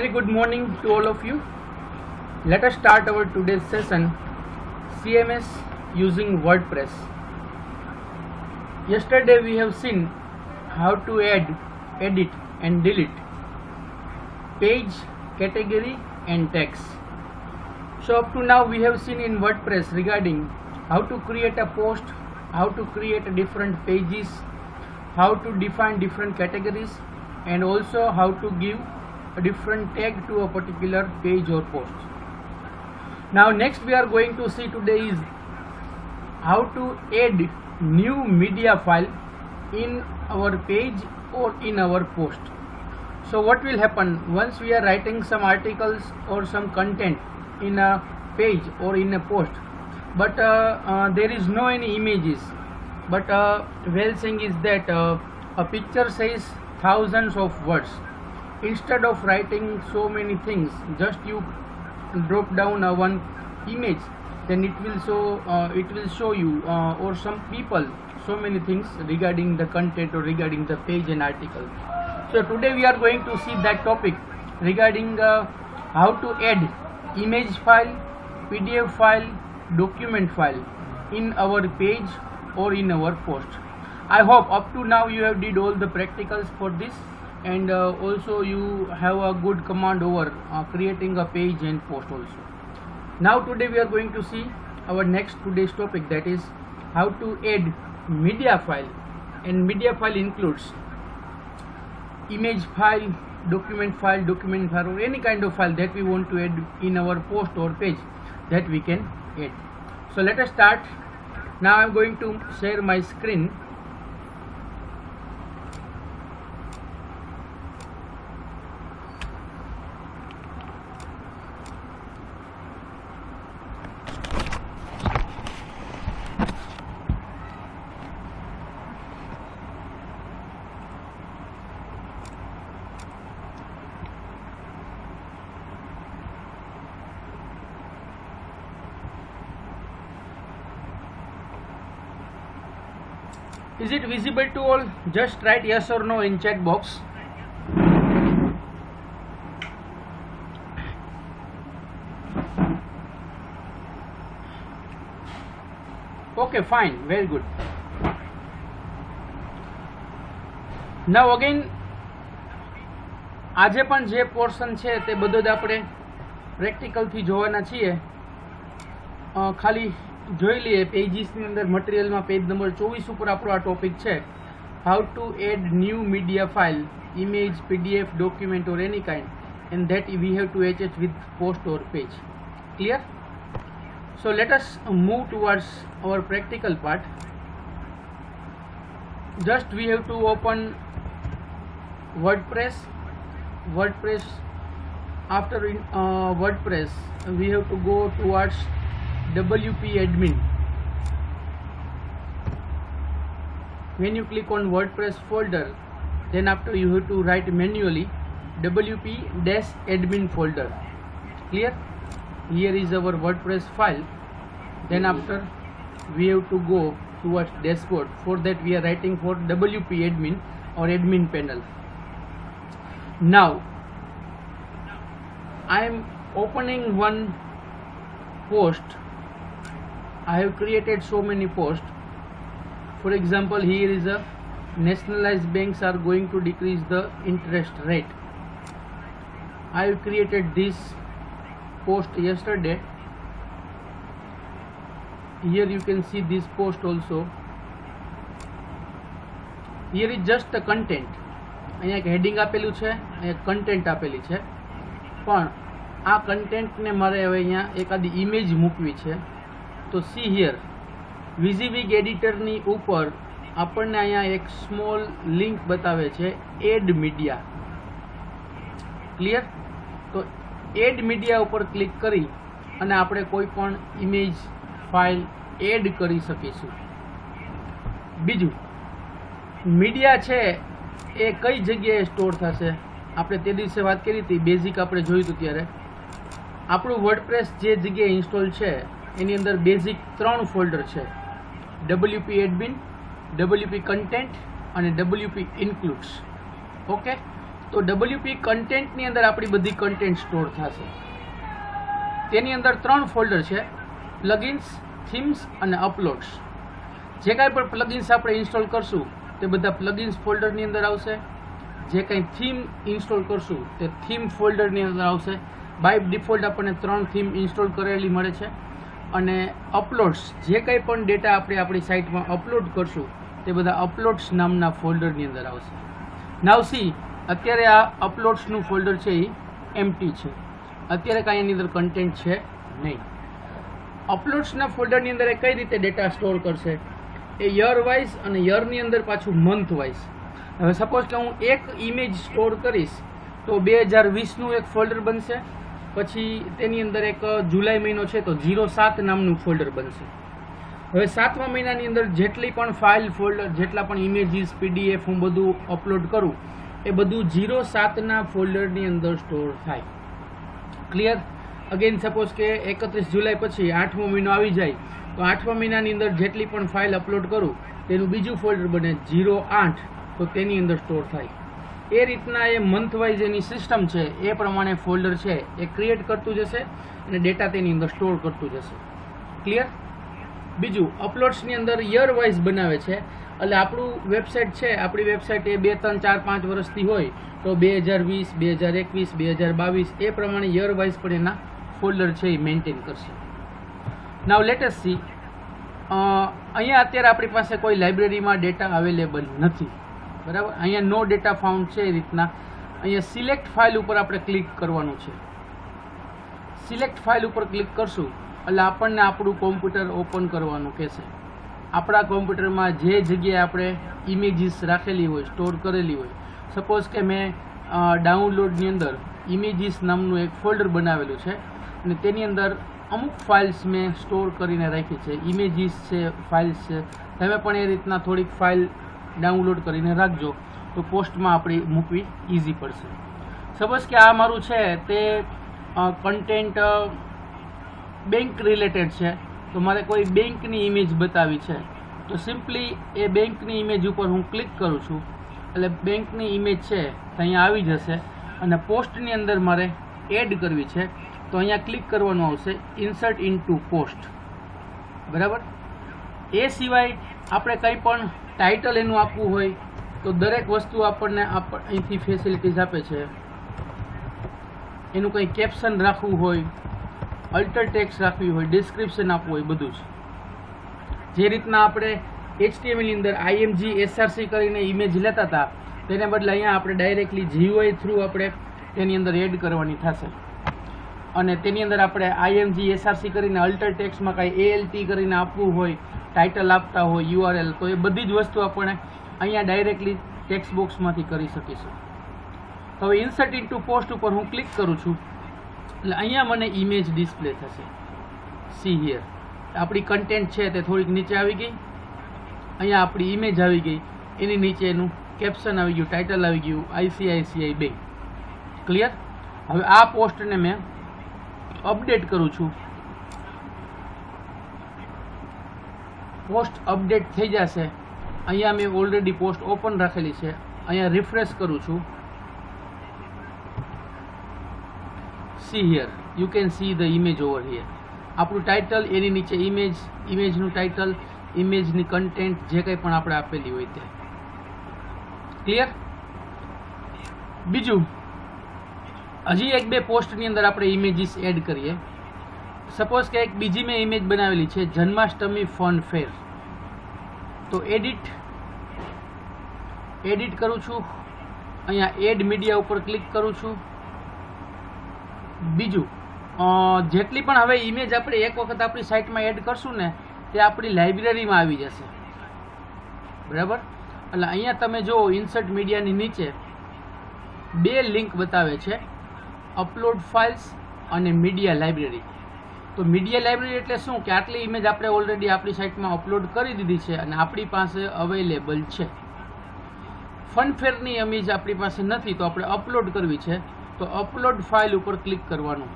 very good morning to all of you. Let us start our today's session, CMS using WordPress. Yesterday we have seen how to add, edit and delete page, category and text. So up to now we have seen in WordPress regarding how to create a post, how to create different pages, how to define different categories, and also how to give a different tag to a particular page or post. Now next we are going to see today is how to add new media file in our page or in our post. So what will happen once we are writing some articles or some content in a page or in a post, but there is no any images, but well saying is that a picture says thousands of words. Instead of writing so many things, just you drop down one image, then it will show you or some people so many things regarding the content or regarding the page and article. So today we are going to see that topic regarding how to add image file, PDF file, document file in our page or in our post. I hope up to now you have did all the practicals for this, and also you have a good command over creating a page and post also. Now today we are going to see our next today's topic, that is how to add media file, and media file includes image file, document file, or any kind of file that we want to add in our post or page that we can add. So let us start. Now I am going to share my screen. Is it visible to all? Just write yes or no in chat box. Okay, fine, very good. Now again, આજે પણ જે portion છે તે બધો જ આપણે પ્રેક્ટિકલથી જોવાના છીએ. ખાલી જોઈ લઈએ પેજીસની અંદર મટીરિયલમાં પેજ નંબર 24 ઉપર આપણો આ ટોપિક છે, how to add new media file, image, PDF, document or any kind, and that we have to attach with post or page. Clear? So let us move towards our practical part. Just we have to open WordPress. After WordPress we have to go towards WP admin. When you click on WordPress folder, then after you have to write manually WP-admin folder. Clear? Here is our WordPress file. Then after we have to go towards dashboard. For that we are writing for WP admin or admin panel. Now I am opening one post. I have created so many posts. For example, here is a nationalized banks are going to decrease the interest rate. I have created this post yesterday. Here you can see this post also. Here is just the content. અહીંયા એક heading આપેલું છે, અહીંયા content આપેલી છે, પણ આ કન્ટેન્ટને મારે હવે અહીંયા એકાદી ઇમેજ મૂકવી છે. તો સી હિયર વિઝિવિગ એડિટરની ઉપર આપણને અહીંયા એક સ્મોલ લિંક બતાવે છે, એડ મીડિયા. ક્લિયર? તો એડ મીડિયા ઉપર ક્લિક કરી અને આપણે કોઈ પણ ઇમેજ ફાઇલ એડ કરી શકીશું. બીજું, મીડિયા છે એ કઈ જગ્યાએ સ્ટોર થશે? આપણે તે દિવસે વાત કરી હતી, બેઝિક આપણે જોયું હતું ત્યારે. આપણું વર્ડપ્રેસ જે જગ્યાએ ઇન્સ્ટોલ છે એની અંદર બેઝિક 3 ફોલ્ડર છે, WP admin, WP content અને WP includes. ઓકે, તો WP કન્ટેન્ટની અંદર આપણી બધી કન્ટેન્ટ સ્ટોર થશે. તેની અંદર 3 ફોલ્ડર છે, પ્લગઇન્સ, થીમ્સ અને અપલોડ્સ. જે કાંઈ પણ પ્લગઇન્સ આપણે ઇન્સ્ટોલ કરશું તે બધા પ્લગઇન્સ ફોલ્ડરની અંદર આવશે. જે કંઈ થીમ ઇન્સ્ટોલ કરશું તે થીમ ફોલ્ડરની અંદર આવશે. બાય ડિફોલ્ટ આપણને 3 થીમ ઇન્સ્ટોલ કરેલી મળે છે. અને અપલોડ્સ, જે કંઈ પણ ડેટા આપણે આપણી સાઇટમાં અપલોડ કરશું તે બધા અપલોડ્સ નામના ફોલ્ડરની અંદર આવશે. નાવ સી, અત્યારે આ અપલોડ્સનું ફોલ્ડર છે એ એમ્પ્ટી છે. અત્યારે કાંઈ એની અંદર કન્ટેન્ટ છે નહીં. અપલોડ્સના ફોલ્ડરની અંદર એ કઈ રીતે ડેટા સ્ટોર કરશે? એ યર વાઇઝ અને યરની અંદર પાછું મંથ વાઇઝ. હવે સપોઝ કે હું એક ઇમેજ સ્ટોર કરીશ તો 2020નું એક ફોલ્ડર બનશે. પછી તેની અંદર એક જુલાઈ મહિનો છે તો 07 નામનું ફોલ્ડર બનશે. હવે 7મા મહિનાની અંદર જેટલી પણ ફાઇલ ફોલ્ડર, જેટલા પણ ઇમેજીસ, PDF હું બધું અપલોડ કરું એ બધું 07ના ફોલ્ડરની અંદર સ્ટોર થાય. ક્લિયર? અગેન સપોઝ કે 31 જુલાઈ પછી 8મો મહિનો આવી જાય તો 8મા મહિનાની અંદર જેટલી પણ ફાઇલ અપલોડ કરું તેનું બીજું ફોલ્ડર બને 08, તો તેની અંદર સ્ટોર થાય. એ રીતના એ મંથ વાઇઝ એની સિસ્ટમ છે, એ પ્રમાણે ફોલ્ડર છે એ ક્રિએટ કરતું જશે અને ડેટા તેની અંદર સ્ટોર કરતું જશે. ક્લિયર? બીજું, અપલોડ્સની અંદર યર વાઇઝ બનાવે છે. એટલે આપણું વેબસાઇટ છે, આપણી વેબસાઇટ એ 2, 3, 4, 5 વર્ષથી હોય તો 2020, 2021, 2022 એ પ્રમાણે યર વાઇઝ પણ એના ફોલ્ડર છે એ મેન્ટેન કરશે. નાવ લેટ અસ સી, અહીંયા અત્યારે આપણી પાસે કોઈ લાઇબ્રેરીમાં ડેટા અવેલેબલ નથી, બરાબર. અહીંયા નો ડેટા ફાઉન્ડ છે. એ રીતના અહીંયા સિલેક્ટ ફાઇલ ઉપર આપણે ક્લિક કરવાનું છે. સિલેક્ટ ફાઇલ ઉપર ક્લિક કરશું એટલે આપણને આપણું કોમ્પ્યુટર ઓપન કરવાનું કહેશે. આપણા કોમ્પ્યુટરમાં જે જગ્યાએ આપણે ઇમેજીસ રાખેલી હોય, સ્ટોર કરેલી હોય, સપોઝ કે મેં ડાઉનલોડની અંદર ઇમેજીસ નામનું એક ફોલ્ડર બનાવેલું છે અને તેની અંદર અમુક ફાઇલ્સ મેં સ્ટોર કરીને રાખી છે, ઇમેજીસ છે, ફાઇલ્સ છે. તમે પણ એ રીતના થોડીક ફાઇલ ડાઉનલોડ કરીને રાખજો તો પોસ્ટમાં આપણી મૂકવી ઇઝી પડશે. સપોઝ કે આ મારું છે તે કન્ટેન્ટ બેંક રિલેટેડ છે, તો મારે કોઈ બેંકની ઇમેજ બતાવી છે તો સિમ્પલી એ બેંકની ઇમેજ ઉપર હું ક્લિક કરું છું એટલે બેંકની ઇમેજ છે તો અહીંયા આવી જશે. અને પોસ્ટની અંદર મારે એડ કરવી છે તો અહીંયા ક્લિક કરવાનું આવશે, ઇન્સર્ટ ઇનટુ પોસ્ટ, બરાબર. એ સિવાય આપણે કંઈ પણ ટાઇટલ એનું આપવું હોય તો દરેક વસ્તુ આપણને અહીંથી ફેસિલિટીઝ આપે છે. એનું કંઈ કેપ્શન રાખવું હોય, અલ્ટર ટેક્સ્ટ રાખવી હોય, ડિસ્ક્રિપ્શન આપવું હોય, બધું જ. જે રીતના આપણે HTML ની અંદર IMG SRC કરીને ઇમેજ લેતા હતા તેને બદલે અહીંયા આપણે ડાયરેક્ટલી GUI થ્રુ આપણે તેની અંદર એડ કરવાની થશે. અને તેની અંદર આપણે IMG SRC કરીને અલ્ટર ટેક્સ્ટમાં કાંઈ ALT કરીને આપવું હોય, ટાઇટલ આપતા હોય, URL, તો એ બધી જ વસ્તુ આપણે અહીંયા ડાયરેક્ટલી ટેક્સ્ટ બોક્સમાંથી કરી શકીશું. હવે ઇન્સર્ટ ઇનટુ પોસ્ટ ઉપર હું ક્લિક કરું છું એટલે અહીંયા મને ઇમેજ ડિસ્પ્લે થશે. સી હિયર, આપણી કન્ટેન્ટ છે તે થોડીક નીચે આવી ગઈ. અહીંયા આપણી ઇમેજ આવી ગઈ, એની નીચે એનું કેપ્શન આવી ગયું, ટાઇટલ આવી ગયું, ICICI બેંક. ક્લિયર? હવે આ પોસ્ટને મેં અપડેટ કરું છું. પોસ્ટ અપડેટ થઈ જશે. અહીંયા મેં ઓલરેડી પોસ્ટ ઓપન રાખેલી છે. અહીંયા રિફ્રેશ કરું છું. See here, you can see the image over here. આપણું ટાઇટલ, એની નીચે ઇમેજ, ઇમેજનું ટાઇટલ, ઇમેજની કન્ટેન્ટ, જે કંઈ પણ આપણે આપેલી હોય તે. ક્લિયર? બીજું, હજી 1-2 પોસ્ટની અંદર આપણે ઇમેજીસ એડ કરીએ. સપોઝ કે એક બીજી મેં ઇમેજ બનાવેલી છે, જન્માષ્ટમી ફન ફેર. તો એડિટ કરું છું. અહીંયા એડ મીડિયા ઉપર ક્લિક કરું છું. બીજું, જેટલી પણ હવે ઇમેજ આપણે એક વખત આપણી સાઇટમાં એડ કરશું ને તે આપણી લાઇબ્રેરીમાં આવી જશે, બરાબર. એટલે અહીંયા તમે જો ઇન્સર્ટ મીડિયાની નીચે 2 લિંક બતાવે છે, અપલોડ ફાઇલ્સ અને મીડિયા લાઇબ્રેરી. તો મીડિયા લાઇબ્રેરી એટલે શું કે આટલી ઇમેજ આપણે ઓલરેડી આપણી સાઇટમાં અપલોડ કરી દીધી છે અને આપણી પાસે અવેલેબલ છે. ફનફેરની ઇમેજ આપણી પાસે નથી તો આપણે અપલોડ કરવી છે તો અપલોડ ફાઇલ ઉપર ક્લિક કરવાનું.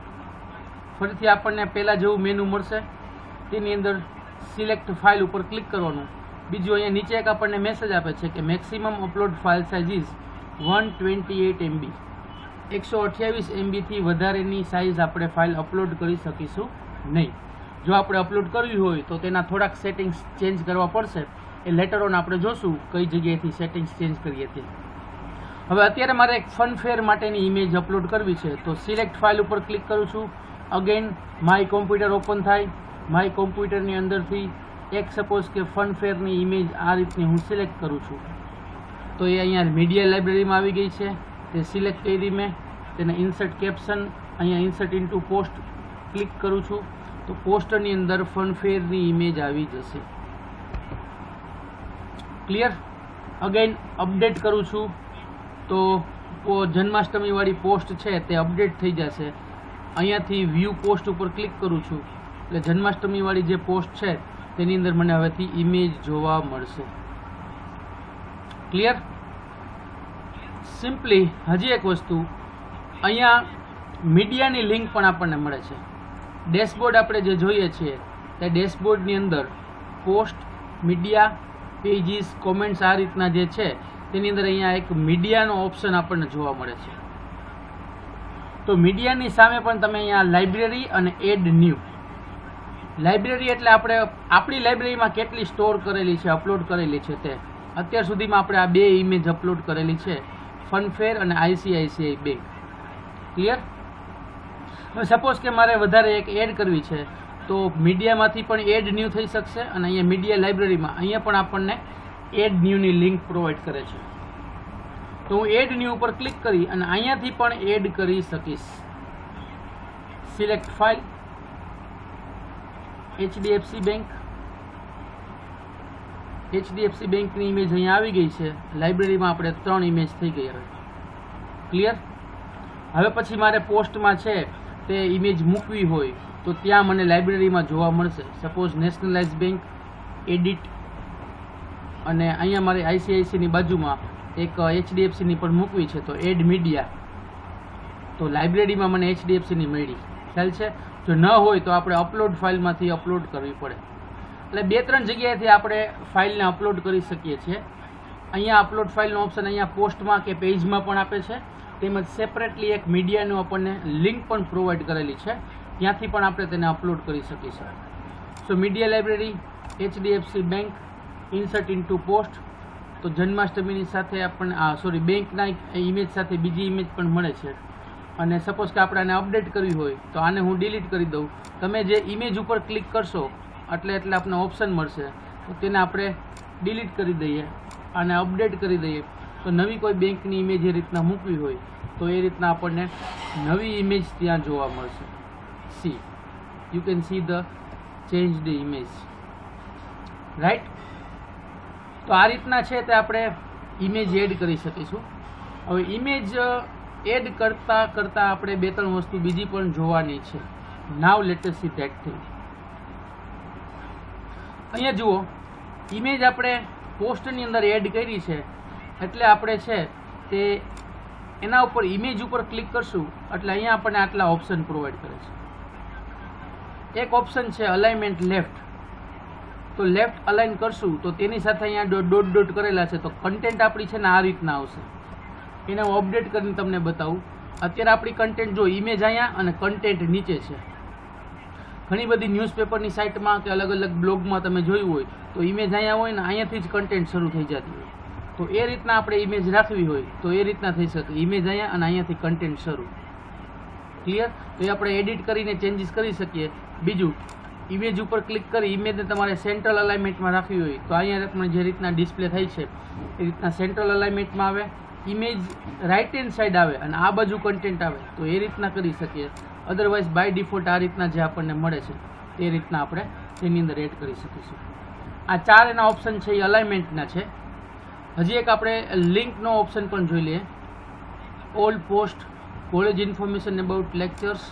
ફરીથી આપણને પહેલાં જેવું મેનુ મળશે, તેની અંદર સિલેક્ટ ફાઇલ ઉપર ક્લિક કરવાનું. બીજું, અહીંયા નીચે એક આપણને મેસેજ આપે છે કે maximum upload file size is 128 MB 128 MB થી વધારેની સાઇઝ આપણે ફાઇલ અપલોડ કરી શકીશું નહીં. જો આપણે અપલોડ કરવી હોય તો તેના થોડાક સેટિંગ્સ ચેન્જ કરવા પડશે. એ લેટર ઓન આપણે જોશું કઈ જગ્યાએથી સેટિંગ્સ ચેન્જ કરીએ તે. હવે અત્યારે મારે એક ફનફેર માટેની ઇમેજ અપલોડ કરવી છે, તો સિલેક્ટ ફાઇલ ઉપર ક્લિક કરું છું. અગેન માય કોમ્પ્યુટર ઓપન થાય. માય કોમ્પ્યુટરની અંદરથી એક સપોઝ કે ફનફેરની ઇમેજ આ રીતની હું સિલેક્ટ કરું છું, તો એ અહીંયા મીડિયા લાઇબ્રેરીમાં આવી ગઈ છે. તે સિલેક્ટ કરી મેં તેને ઇન્સર્ટ કેપ્શન, અહીંયા ઇન્સર્ટ ઇન્ટુ પોસ્ટ ક્લિક કરું છું, તો પોસ્ટરની અંદર ફનફેરની ઇમેજ આવી જશે. ક્લિયર. અગેન અપડેટ કરું છું તો જન્માષ્ટમીવાળી પોસ્ટ છે તે અપડેટ થઈ જશે. અહીંયાથી વ્યૂ પોસ્ટ ઉપર ક્લિક કરું છું એટલે જન્માષ્ટમીવાળી જે પોસ્ટ છે તેની અંદર મને હવેથી ઇમેજ જોવા મળશે. ક્લિયર. સિમ્પલી હજી એક વસ્તુ, અહીંયા મીડિયાની લિંક પણ આપણને મળે છે. ડેશબોર્ડ આપણે જે જોઈએ છીએ તે ડેશબોર્ડની અંદર પોસ્ટ, મીડિયા, પેજીસ, કોમેન્ટ્સ આ રીતના જે છે તેની અંદર અહીંયા એક મીડિયાનો ઓપ્શન આપણને જોવા મળે છે. તો મીડિયાની સામે પણ તમે અહીંયા લાઇબ્રેરી અને એડ ન્યૂ. લાઇબ્રેરી એટલે આપણે આપણી લાઇબ્રેરીમાં કેટલી સ્ટોર કરેલી છે, અપલોડ કરેલી છે તે. અત્યાર સુધીમાં આપણે આ બે ઇમેજ અપલોડ કરેલી છે, ફનફેર અને ICICI બેંક. ક્લિયર. હવે સપોઝ કે મારે વધારે એક એડ કરવી છે તો મીડિયામાંથી પણ એડ ન્યૂ થઈ શકશે, અને અહીંયા મીડિયા લાઇબ્રેરીમાં અહીંયા પણ આપણને એડ ન્યૂની લિંક પ્રોવાઈડ કરે છે. તો હું એડ ન્યૂ ઉપર ક્લિક કરી અને અહીંયાથી પણ એડ કરી શકીશ. Select file, HDFC bank. HDFC બેંકની ઇમેજ અહીંયા આવી ગઈ છે. લાઇબ્રેરીમાં આપણે 3 ઇમેજ થઈ ગઈ. હવે ક્લિયર. હવે પછી મારે પોસ્ટમાં છે તે ઇમેજ મૂકવી હોય તો ત્યાં મને લાઇબ્રેરીમાં જોવા મળશે. સપોઝ નેશનલાઇઝ બેંક, એડિટ, અને અહીંયા મારી ICICIની બાજુમાં એક HDFCની પણ મૂકવી છે તો એડ મીડિયા. તો લાઇબ્રેરીમાં મને HDFCની મળી. ખ્યાલ છે. જો ન હોય તો આપણે અપલોડ ફાઇલમાંથી અપલોડ કરવી પડે. એટલે 2-3 જગ્યાએથી આપણે ફાઇલને અપલોડ કરી શકીએ છીએ. અહીંયા અપલોડ ફાઇલનો ઓપ્શન અહીંયા પોસ્ટમાં કે પેજમાં પણ આપે છે, તેમજ સેપરેટલી એક મીડિયાનું આપણને લિંક પણ પ્રોવાઈડ કરેલી છે, ત્યાંથી પણ આપણે તેને અપલોડ કરી શકીશું. So media library, HDFC bank, insert into post. તો જન્માષ્ટમીની સાથે આપણને બેંકના ઇમેજ સાથે બીજી ઇમેજ પણ મળે છે. અને સપોઝ કે આપણે આને અપડેટ કરવી હોય તો આને હું ડિલીટ કરી દઉં. તમે જે ઇમેજ ઉપર ક્લિક કરશો એટલે આપણને ઓપ્શન મળશે, તો તેને આપણે ડિલીટ કરી દઈએ અને અપડેટ કરી દઈએ. તો નવી કોઈ બેંકની ઇમેજ એ રીતના મૂકવી હોય તો એ રીતના આપણને નવી ઇમેજ ત્યાં જોવા મળશે. C you can see the change the image. Right. તો આ રીતના છે તે આપણે ઇમેજ એડ કરી શકીશું. હવે ઇમેજ એડ કરતાં આપણે 2-3 વસ્તુ બીજી પણ જોવાની છે. નાવ let S C that thing. અહીંયા જુઓ, ઇમેજ આપણે પોસ્ટની અંદર એડ કરી છે એટલે આપણે છે તે એના ઉપર ઇમેજ ઉપર ક્લિક કરશું એટલે અહીંયા આપણને આટલા ઓપ્શન પ્રોવાઈડ કરે છે. એક ઓપ્શન છે અલાઇનમેન્ટ લેફ્ટ. તો લેફ્ટ અલાઇન કરશું તો તેની સાથે અહીંયા ડોટ કરેલા છે, તો કન્ટેન્ટ આપણી છે ને આ રીતના આવશે. એને હું અપડેટ કરીને તમને બતાવું. અત્યારે આપણી કન્ટેન્ટ જો ઇમેજ અહીંયા અને કન્ટેન્ટ નીચે છે. ઘણી બધી ન્યૂઝપેપરની સાઇટમાં કે અલગ અલગ બ્લોગમાં તમે જોયું હોય તો ઇમેજ અહીંયા હોય ને અહીંયાથી જ કન્ટેન્ટ શરૂ થઈ જતી હોય. તો એ રીતના આપણે ઇમેજ રાખવી હોય તો એ રીતના થઈ શકે. ઇમેજ અહીંયા અને અહીંયાથી કન્ટેન્ટ શરૂ. ક્લિયર. તો એ આપણે એડિટ કરીને ચેન્જીસ કરી શકીએ. બીજું, ઇમેજ ઉપર ક્લિક કરી ઇમેજને તમારે સેન્ટ્રલ અલાઇનમેન્ટમાં રાખવી હોય તો અહીંયા પણ જે રીતના ડિસ્પ્લે થાય છે એ રીતના સેન્ટ્રલ અલાઇનમેન્ટમાં આવે. ઇમેજ રાઇટ હેન્ડ સાઈડ આવે અને આ બાજુ કન્ટેન્ટ આવે તો એ રીતના કરી શકીએ. અદરવાઇઝ બાય ડિફોલ્ટ આ રીતના જે આપણને મળે છે તે રીતના આપણે તેની અંદર એડ કરી શકીશું. આ 4 એના ઓપ્શન છે એ અલાઇનમેન્ટના છે. હજી એક આપણે લિંકનો ઓપ્શન પણ જોઈ લઈએ. All post, college information about lectures,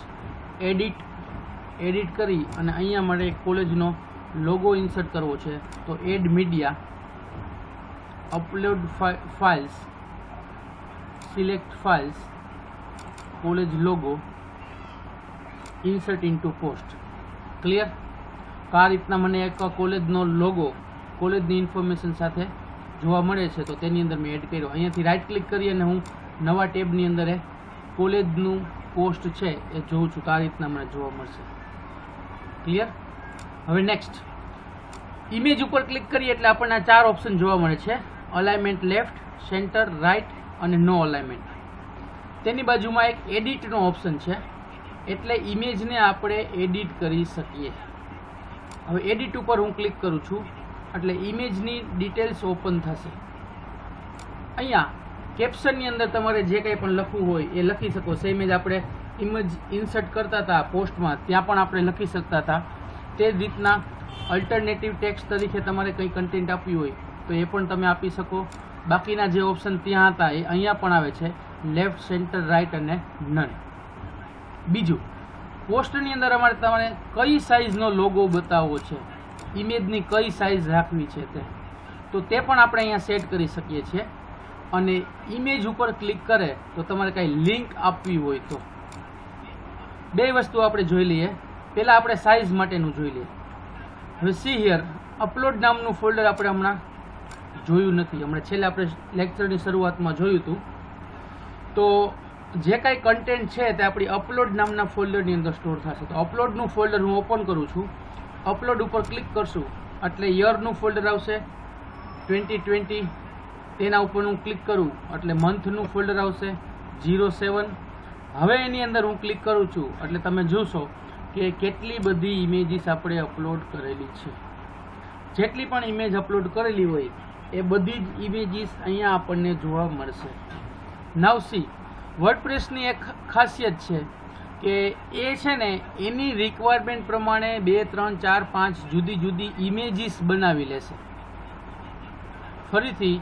edit કરી અને અહીંયા મારે એક કોલેજનો લોગો ઇન્સર્ટ કરવો છે તો add media, upload files, select files, college logo, insert into post. Clear. તો આ રીતના મને એક કોલેજનો લોગો કોલેજની ઇન્ફોર્મેશન સાથે જોવા મળે છે, તો તેની અંદર મેં એડ કર્યો. અહીંયાથી રાઈટ ક્લિક કરી અને હું નવા ટેબની અંદર એ કોલેજનું પોસ્ટ છે એ જોઉં છું. તો આ રીતના મને જોવા મળશે. ક્લિયર? હવે નેક્સ્ટ ઇમેજ ઉપર ક્લિક કરીએ એટલે આપણને આ 4 ઓપ્શન જોવા મળે છે: અલાઇનમેન્ટ લેફ્ટ, સેન્ટર, રાઈટ અને નો અલાઇનમેન્ટ. તેની બાજુમાં એક એડિટનો ઓપ્શન છે, એટલે ઇમેજને આપણે એડિટ કરી શકીએ. હવે એડિટ ઉપર હું ક્લિક કરું છું એટલે ઇમેજની ડિટેલ્સ ઓપન થશે. અહીંયા કેપ્શનની અંદર તમારે જે કંઈ પણ લખવું હોય એ લખી શકો. સેમ જ આપણે ઇમેજ ઇન્સર્ટ કરતા હતા પોસ્ટમાં, ત્યાં પણ આપણે લખી શકતા હતા. તે જ રીતના અલ્ટરનેટિવ ટેક્સ્ટ તરીકે તમારે કંઈ કન્ટેન્ટ આપ્યું હોય તો એ પણ તમે આપી શકો. બાકીના જે ઓપ્શન ત્યાં હતા એ અહીંયા પણ આવે છે: લેફ્ટ, સેન્ટર, રાઈટ અને નન. બીજું, પોસ્ટની અંદર અમારે તમારે કઈ સાઇઝનો લોગો બતાવવો છે, ઇમેજની કઈ સાઇઝ રાખવી છે તો તે પણ આપણે અહીંયા સેટ કરી શકીએ છીએ. અને ઇમેજ ઉપર ક્લિક કરે તો તમારે કાંઈ લિંક આપવી હોય તો 2 વસ્તુ આપણે જોઈ લઈએ. પહેલાં આપણે સાઇઝ માટેનું જોઈ લઈએ. હવે સી હિયર, અપલોડ નામનું ફોલ્ડર આપણે હમણાં જોયું નથી. હમણાં છેલ્લે આપણે લેક્ચરની શરૂઆતમાં જોયું હતું. તો જે કાંઈ કન્ટેન્ટ છે તે આપણી અપલોડ નામના ફોલ્ડરની અંદર સ્ટોર થશે. તો અપલોડનું ફોલ્ડર હું ઓપન કરું છું. અપલોડ ઉપર ક્લિક કરશું એટલે યરનું ફોલ્ડર આવશે 2020. તેના ઉપર હું ક્લિક કરું એટલે મંથનું ફોલ્ડર આવશે 07. હવે એની અંદર હું ક્લિક કરું છું એટલે તમે જોશો કે કેટલી બધી ઇમેજીસ આપણે અપલોડ કરેલી છે. જેટલી પણ ઇમેજ અપલોડ કરેલી હોય એ બધી જ ઇમેજીસ અહીંયા આપણને જોવા મળશે. નાવ સી, વર્ડપ્રેસની એક ખાસિયત છે કે એ છે ને એની રિક્વાયરમેન્ટ પ્રમાણે 2, 3, 4, 5 જુદી જુદી ઇમેજીસ બનાવી લેશે. ફરીથી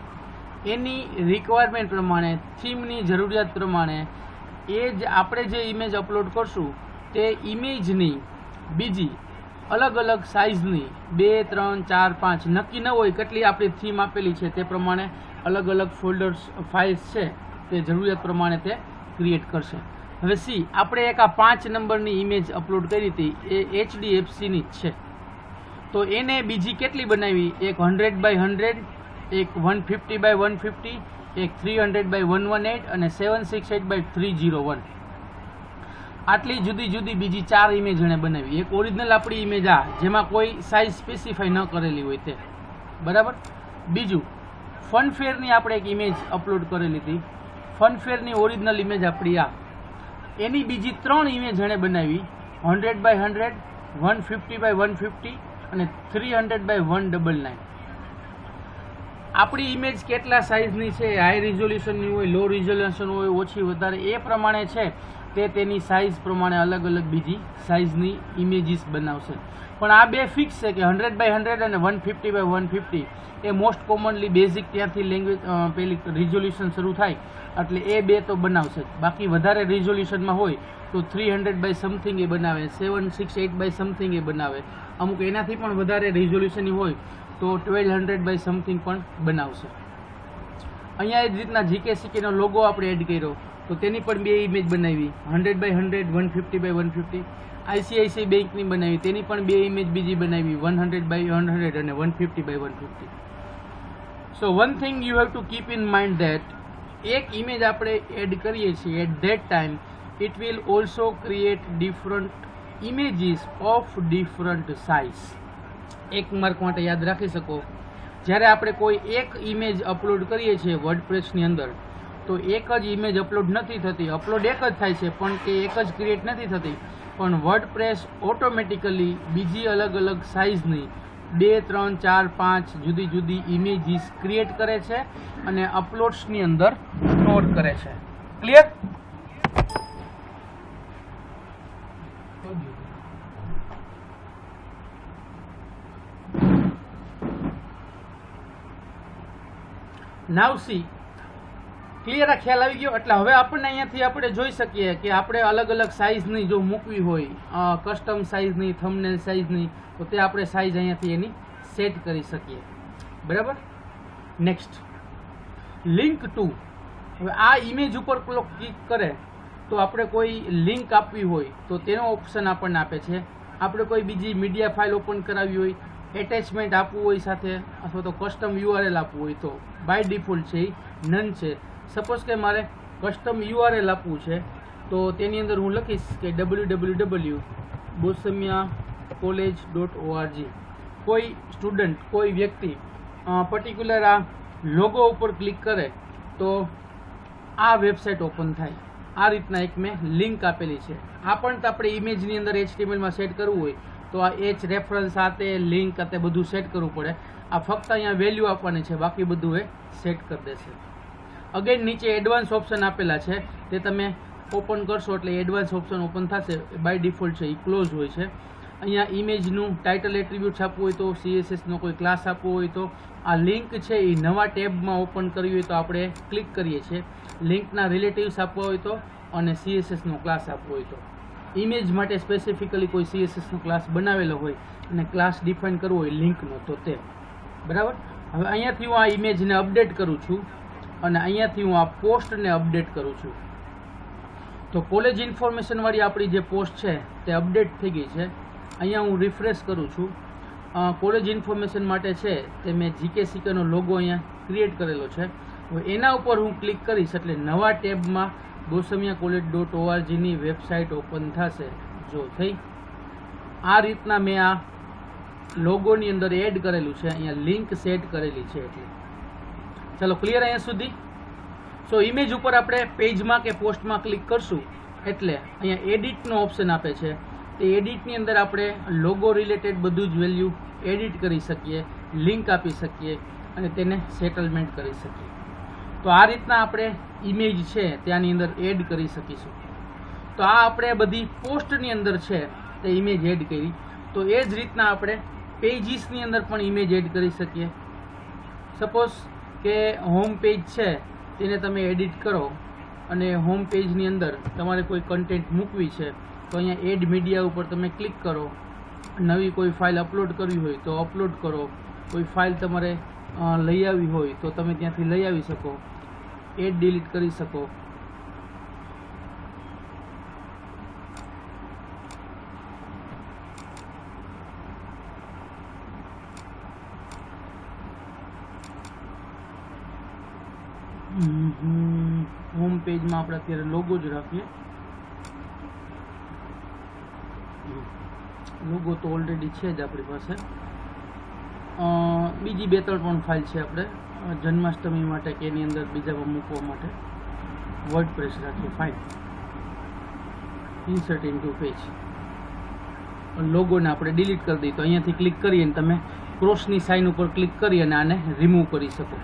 એની રિક્વાયરમેન્ટ પ્રમાણે, થીમની જરૂરિયાત પ્રમાણે એ જ આપણે જે ઇમેજ અપલોડ કરશું તે ઇમેજની બીજી અલગ અલગ સાઇઝની 2, 3, 4, 5 નક્કી ન હોય કેટલી આપણી થીમ આપેલી છે તે પ્રમાણે અલગ અલગ ફોલ્ડર્સ, ફાઇલ્સ છે તે જરૂરિયાત પ્રમાણે તે ક્રિએટ કરશે. હવે સી, આપણે એક આ 5 નંબરની ઇમેજ અપલોડ કરી હતી એ HDFCની જ છે. તો એને બીજી કેટલી બનાવી? એક 100x100, એક 150x150, એક 300x118 અને 768x301. આટલી જુદી જુદી બીજી 4 ઇમેજ એણે બનાવી. એક ઓરિજિનલ આપણી ઇમેજ આ જેમાં કોઈ સાઇઝ સ્પેસિફાઈ ન કરેલી હોય તે, બરાબર. બીજું, ફનફેરની આપણે એક ઇમેજ અપલોડ કરેલી હતી. ફનફેરની ઓરિજિનલ ઇમેજ આપણી આ. એની બીજી 3 ઇમેજ એણે બનાવી: 100x100, 150x150 અને 300x199. આપણી ઇમેજ કેટલા સાઇઝની છે, હાઈ રિઝોલ્યુશનની હોય, લો રિઝોલ્યુશન હોય, ઓછી વધારે, એ પ્રમાણે છે તે તેની સાઇઝ પ્રમાણે અલગ અલગ બીજી સાઇઝની ઇમેજીસ બનાવશે. પણ આ 2 ફિક્સ છે કે 100x100 અને 150x150 એ મોસ્ટ કોમનલી બેઝિક ત્યાંથી લેંગ્વેજ પેલી રિઝોલ્યુશન શરૂ થાય એટલે એ 2 તો બનાવશે. બાકી વધારે રિઝોલ્યુશનમાં હોય તો 300x સમથિંગ એ બનાવે, 768x સમથિંગ એ બનાવે. અમુક એનાથી પણ વધારે રિઝોલ્યુશનની હોય તો 1200x સમથિંગ પણ બનાવશે. અહીંયા એ જ રીતના GKCKનો લોગો આપણે એડ કર્યો તો તેની પણ 2 ઇમેજ બનાવી: 100x100, 150x150. ICICI બેંકની બનાવી, તેની પણ 2 ઇમેજ બીજી બનાવી: 100x100 અને 150x150. So one thing you have to keep in mind that એક ઇમેજ આપણે એડ કરીએ છીએ at that time it will also create different images of different size. એક માર્ક માટે યાદ રાખી શકો, જ્યારે આપણે કોઈ એક ઇમેજ અપલોડ કરીએ છીએ વર્ડપ્રેસની અંદર તો એક જ ઇમેજ અપલોડ નથી થતી. અપલોડ એક જ થાય છે પણ તે એક જ ક્રિએટ નથી થતી. પણ વર્ડપ્રેસ ઓટોમેટિકલી બીજી અલગ અલગ સાઇઝની 2, 3, 4, 5 જુદી જુદી ઇમેજીસ ક્રિએટ કરે છે અને અપલોડ્સની અંદર સ્ટોર કરે છે. ક્લિયર? નાવ સી, ક્લિયર? આ ખ્યાલ આવી ગયો? એટલે હવે આપણને અહીંયાથી આપણે જોઈ શકીએ કે આપણે અલગ અલગ સાઇઝની જો મૂકવી હોય, કસ્ટમ સાઇઝની, થંબનેલ સાઇઝની, તો તે આપણે સાઇઝ અહીંયાથી એની સેટ કરી શકીએ. બરાબર. Next, link to. હવે આ ઇમેજ ઉપર ક્લિક કરે તો આપણે કોઈ લિંક આપવી હોય તો તેનો ઓપ્શન આપણને આપે છે. આપણે કોઈ બીજી મીડિયા ફાઇલ ઓપન કરાવી હોય એટેચમેન્ટ આપવું હોય સાથે અથવા તો કસ્ટમ યુઆરએલ આપવું હોય તો બાય ડિફોલ્ટ છે એ નન છે. સપોઝ કે મારે કસ્ટમ યુઆરએલ આપવું છે તો તેની અંદર હું લખીશ કે www.bosamiacollege.org. કોઈ સ્ટુડન્ટ, કોઈ વ્યક્તિ પર્ટિક્યુલર આ લોગો ઉપર ક્લિક કરે તો આ વેબસાઇટ ઓપન થાય. આ રીતના એક મેં લિંક આપેલી છે. આ પણ આપણે ઇમેજની અંદર HTMLમાં સેટ કરવું હોય તો આ H રેફરન્સ આતે લિંક આતે બધું સેટ કરવું પડે. આ ફક્ત અહીંયા વેલ્યુ આપવાની છે, બાકી બધું એ સેટ કરી દેશે. અગેન નીચે એડવાન્સ ઓપ્શન આપેલા છે, તે તમે ઓપન કરશો એટલે એડવાન્સ ઓપ્શન ઓપન થશે. બાય ડિફોલ્ટ છે એ ક્લોઝ હોય છે. અહીંયા ઇમેજનું ટાઇટલ એટ્રીબ્યુટ્સ આપવું હોય તો, CSSનો કોઈ ક્લાસ આપવો હોય તો, આ લિંક છે એ નવા ટેબમાં ઓપન કરવી હોય તો આપણે ક્લિક કરીએ છીએ. લિંકના રિલેટિવ્સ આપવા હોય તો અને CSSનો ક્લાસ આપવો હોય તો. ઇમેજ માટે સ્પેસિફિકલી કોઈ CSSનો ક્લાસ બનાવેલો હોય અને ક્લાસ ડિફાઇન કરવો હોય લિંકનો તો તે બરાબર. હવે અહીંયાથી હું આ ઇમેજને અપડેટ કરું છું અને અહીંયાથી હું આ પોસ્ટને અપડેટ કરું છું. તો કોલેજ ઇન્ફોર્મેશનવાળી આપણી જે પોસ્ટ છે તે અપડેટ થઈ ગઈ છે. અહીંયા હું રિફ્રેશ કરું છું. કોલેજ ઇન્ફોર્મેશન માટે છે તે મેં GKCKનો લોગો અહીંયા ક્રિએટ કરેલો છે. હવે એના ઉપર હું ક્લિક કરીશ એટલે નવા ટેબમાં bosamiacollege.orgની વેબસાઇટ ઓપન થશે. જો થઈ આ રીતના મેં આ લોગોની અંદર એડ કરેલું છે, અહીંયા લિંક સેટ કરેલી છે. એટલે ચાલો ક્લિયર અહીંયા સુધી. સો ઇમેજ ઉપર આપણે પેજમાં કે પોસ્ટમાં ક્લિક કરશું એટલે અહીંયા એડિટનો ઓપ્શન આપે છે. તે એડિટની અંદર આપણે લોગો રિલેટેડ બધું જ વેલ્યુ એડિટ કરી શકીએ, લિંક આપી શકીએ અને તેને સેટલમેન્ટ કરી શકીએ. તો આ રીતના આપણે ઇમેજ છે ત્યાંની અંદર એડ કરી શકીશું. તો આ આપણે બધી પોસ્ટની અંદર છે તે ઇમેજ એડ કરી. તો એ જ રીતના આપણે પેજીસની અંદર પણ ઇમેજ એડ કરી શકીએ. સપોઝ કે હોમ પેજ છે તેને તમે એડિટ કરો અને હોમ પેજની અંદર તમારે કોઈ કન્ટેન્ટ મૂકવી છે તો અહીંયા એડ મીડિયા ઉપર તમે ક્લિક કરો. નવી કોઈ ફાઇલ અપલોડ કરવી હોય તો અપલોડ કરો. કોઈ ફાઇલ તમારે લઈ આવી હોય તો તમે ત્યાંથી લઈ આવી શકો. એડ ડિલીટ કરી શકો. હોમ પેજમાં આપણે અત્યારે લોગો જ રાખીએ. લોગો તો ઓલરેડી છે જ આપણી પાસે. બીજી 2-3 પણ ફાઇલ છે આપણે જન્માષ્ટમી માટે કે એની અંદર બીજામાં મૂકવા માટે. વર્ડપ્રેસ રાખીએ ફાઇલ. Insert into page. લોગોને આપણે ડિલીટ કરી દઈએ તો અહીંયાથી ક્લિક કરી અને તમે ક્રોસની સાઇન ઉપર ક્લિક કરી અને આને રિમૂવ કરી શકો.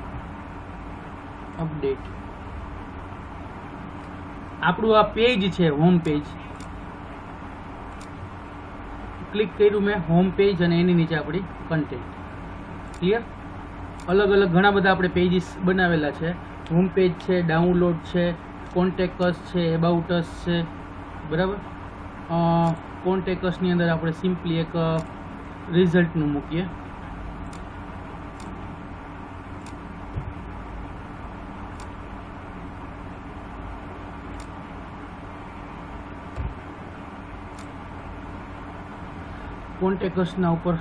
અપડેટ. આપણું આ પેજ છે હોમ પેજ. ક્લિક કર્યું મેં હોમ પેજ અને એની નીચે આપણી કન્ટેન્ટ. ક્લિયર. અલગ અલગ ઘણા બધા આપણે પેજીસ બનાવેલા છે. હોમ પેજ છે, ડાઉનલોડ છે, કોન્ટેક્ટ અસ છે, એબાઉટ અસ છે, બરાબર. કોન્ટેક્ટ અસની અંદર આપણે સિમ્પલી એક રિઝલ્ટનું મૂકીએ. કોન્ટેક્ટ અસના ઉપર